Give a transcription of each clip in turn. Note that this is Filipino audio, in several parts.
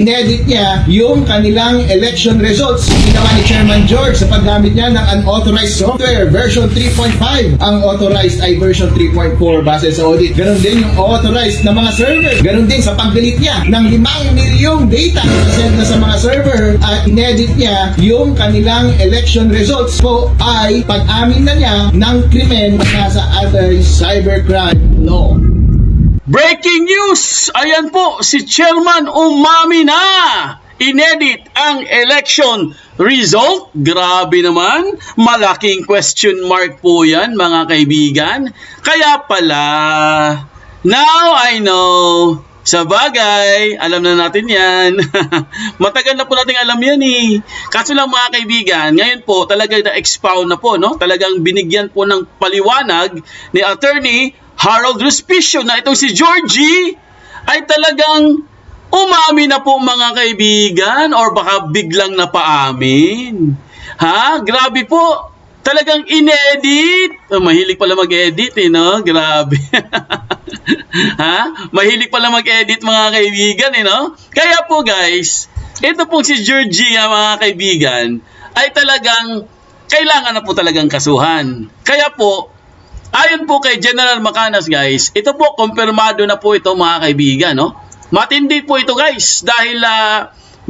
Inedit niya yung kanilang election results. Ginawa ni Chairman George sa paggamit niya ng unauthorized software version 3.5. Ang authorized ay version 3.4 base sa audit. Ganon din yung authorized na mga server. Ganon din sa pagdelete niya ng 5 milyong data na send na sa mga server. At inedit niya yung kanilang election results po ay pag-amin na niya ng krimen na sa anti-cybercrime law. Breaking news! Ayan po, si Chairman umami na! Inedit ang election result. Grabe naman, malaking question mark po yan mga kaibigan. Kaya pala, now I know. Sa bagay, alam na natin yan. Matagal na po natin alam yan eh. Kaso lang mga kaibigan, ngayon po talaga na-expound na po, no? Talagang binigyan po ng paliwanag ni Attorney Harold Respicio na itong si Georgie ay talagang umami na po mga kaibigan or baka biglang napaamin. Ha? Grabe po. Talagang inedit. Oh, mahilig pala mag-edit eh, no? Grabe. Ha? Mahilig pala mag-edit mga kaibigan eh, no? Kaya po guys, ito pong si Georgie mga kaibigan ay talagang kailangan na po talagang kasuhan. Kaya po, ayon po kay General Macanas guys, ito po kumpirmado na po ito mga kaibigan, no? Matindi po ito guys dahil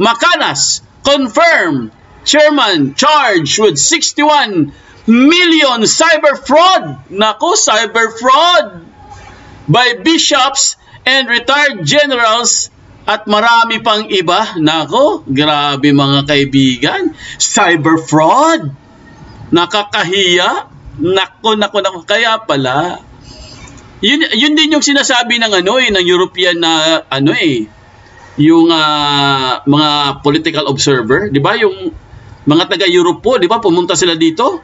Macanas confirmed chairman charged with 61 million cyber fraud. Nako, cyber fraud by bishops and retired generals at marami pang iba. Nako, grabe mga kaibigan, cyber fraud. Nakakahiya. Nako. Kaya pala, yun din yung sinasabi ng ng European na yung mga political observer, 'di ba? Yung mga taga-Europe po, 'di ba? Pumunta sila dito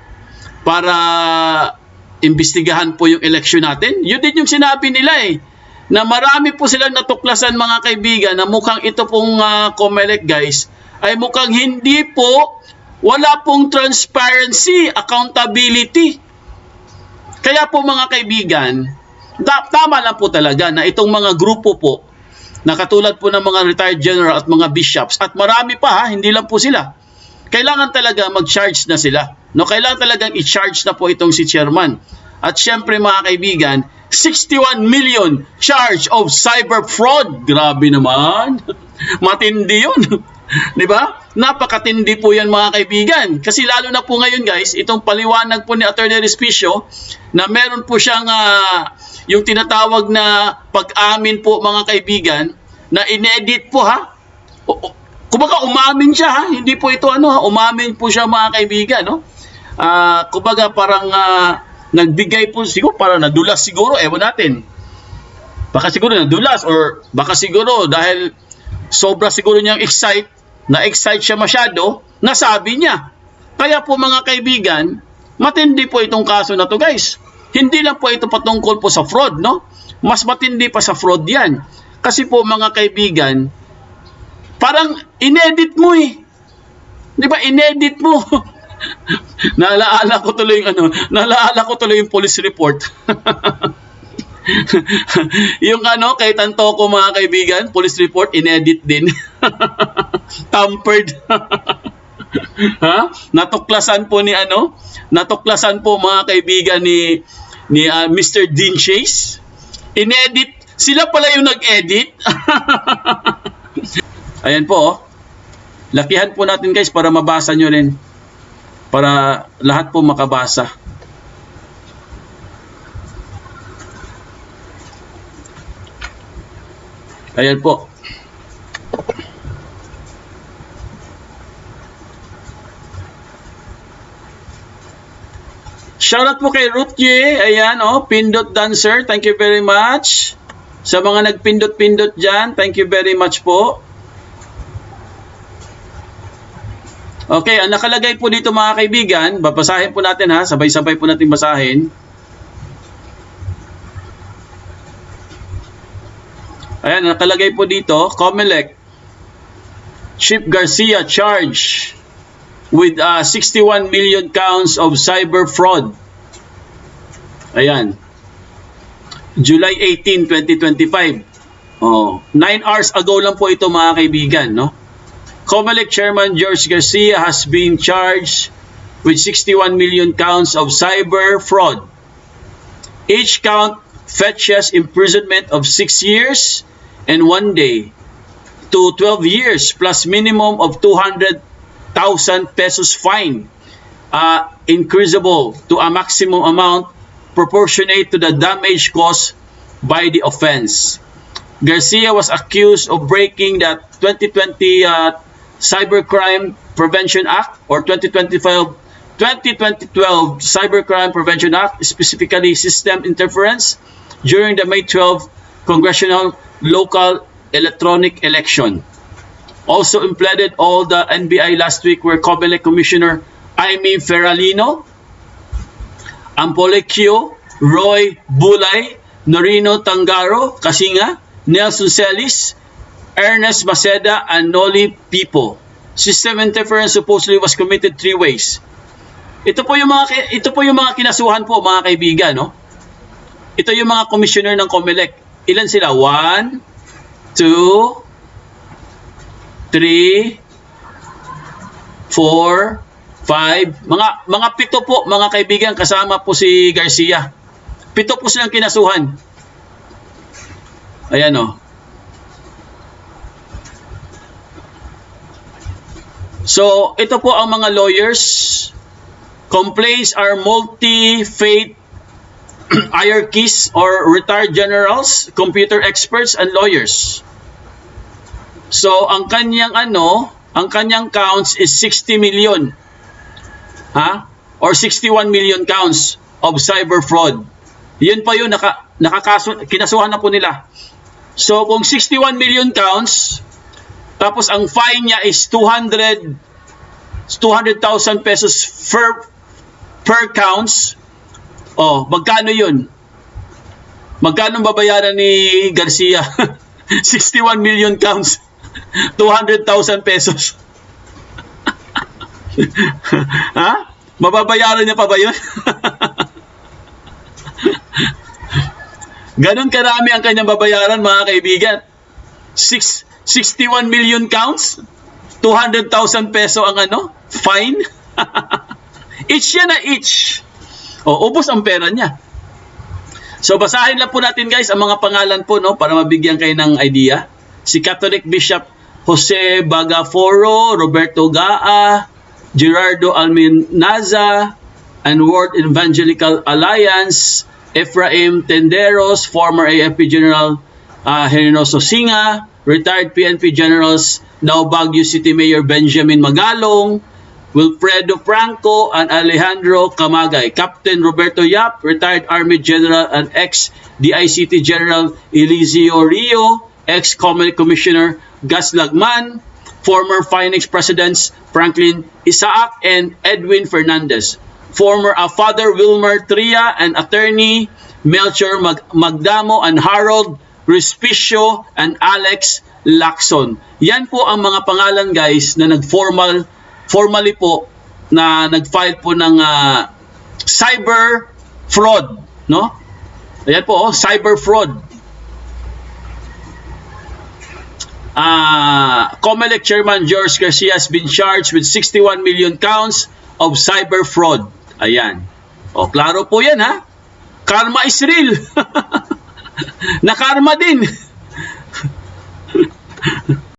para imbestigahan po yung election natin. Yun din yung sinabi nila na marami po silang natuklasan mga kaibigan na mukhang ito pong COMELEC guys ay mukhang hindi po, wala pong transparency, accountability. Kaya po mga kaibigan, tama lang po talaga na itong mga grupo po na katulad po ng mga retired general at mga bishops at marami pa hindi lang po sila. Kailangan talaga mag-charge na sila. No, kailangan talagang i-charge na po itong si chairman. At syempre mga kaibigan, 61 million charge of cyber fraud. Grabe naman. Matindi yun. 'Di ba? Napakatindi po yan mga kaibigan. Kasi lalo na po ngayon guys, itong paliwanag po ni Attorney Respicio na meron po siyang yung tinatawag na pag-amin po mga kaibigan na inedit po kumbaga umamin siya hindi po ito umamin po siya mga kaibigan, no? Kumbaga parang nagbigay po siguro, para nadulas siguro, ewan natin. Baka siguro nadulas or baka siguro dahil sobra siguro niyang na-excite siya masyado, nasabi niya. Kaya po mga kaibigan, matindi po itong kaso na to guys. Hindi lang po ito patungkol po sa fraud, no? Mas matindi pa sa fraud yan. Kasi po mga kaibigan, parang inedit mo Di ba inedit mo? Naalala ko tuloy yung police report. Yung kay Tantoco mga kaibigan, police report inedit din. Tampered. Natuklasan po natuklasan po mga kaibigan ni Mr. Dean Chase. Inedit, sila pala yung nag-edit. Ayan po lakihan po natin guys para mabasa nyo rin. Para lahat po makabasa. Ayan po. Shoutout po kay Ruth Ye. Ayan Pindot Dancer. Thank you very much. Sa mga nagpindot-pindot dyan, thank you very much po. Okay, ang nakalagay po dito mga kaibigan, babasahin po natin sabay-sabay po natin basahin. Ayan, nakalagay po dito, COMELEC, Chief Garcia charged with 61 million counts of cyber fraud. Ayan. July 18, 2025. 9 hours ago lang po ito mga kaibigan, no? COMELEC Chairman George Garcia has been charged with 61 million counts of cyber fraud. Each count fetches imprisonment of 6 years and 1 day to 12 years plus minimum of 200,000 pesos fine, increasable to a maximum amount proportionate to the damage caused by the offense. Garcia was accused of breaking the 2020 Cybercrime Prevention Act or 2012 Cybercrime Prevention Act, specifically system interference during the May 12 congressional local electronic election. Also implemented all the NBI last week were COMELEC Commissioner Aimee Feralino, Ampolecchio, Roy Bulay, Norino Tangaro, Kasinga, Nelson Celis, Ernest Maceda, and Noli Pipo. System interference supposedly was committed 3 ways. Ito po yung mga kinasuhan po mga kaibigan, no? Ito yung mga commissioner ng COMELEC. Ilan sila? 1, 2, 3, 4, 5. Mga 7 po mga kaibigan, kasama po si Garcia. 7 po silang kinasuhan. Ayan, o. So, ito po ang mga lawyers. Complaints are multi-faith hierarchies or retired generals, computer experts, and lawyers. So, ang kanyang counts is 60 million. Or 61 million counts of cyber fraud. Yun pa yun, kinasuhan na po nila. So, kung 61 million counts, tapos ang fine niya is 200,000 pesos per counts. Magkano yun? Magkano babayaran ni Garcia? 61 million counts. 200,000 pesos. Mababayaran niya pa ba yun? Ganon karami ang kanyang babayaran mga kaibigan. 61 million counts? 200,000 peso ang fine? Each yan na each. Ubos ang pera niya. So basahin lang po natin guys ang mga pangalan po, no, para mabigyan kayo ng idea. Si Catholic Bishop Jose Bagaforo, Roberto Gaa, Gerardo Alminaza, and World Evangelical Alliance, Ephraim Tenderos, former AFP General Herinoso Singa, retired PNP Generals, now Baguio City Mayor Benjamin Magalong, Wilfredo Franco, and Alejandro Camagay. Captain Roberto Yap, retired Army General and ex-DICT General Elizio Rio, ex-COMELEC Commissioner Gus Lagman, former Finex Presidents Franklin Isaac and Edwin Fernandez, former Father Wilmer Tria and attorney Melchor Magdamo and Harold Respicio and Alex Lacson. Yan po ang mga pangalan guys na formally po na nag-file po ng cyber fraud, no? Ayan po, cyber fraud. COMELEC Chairman George Garcia has been charged with 61 million counts of cyber fraud. Ayan. Klaro po yan, ha? Karma is real. Na karma din.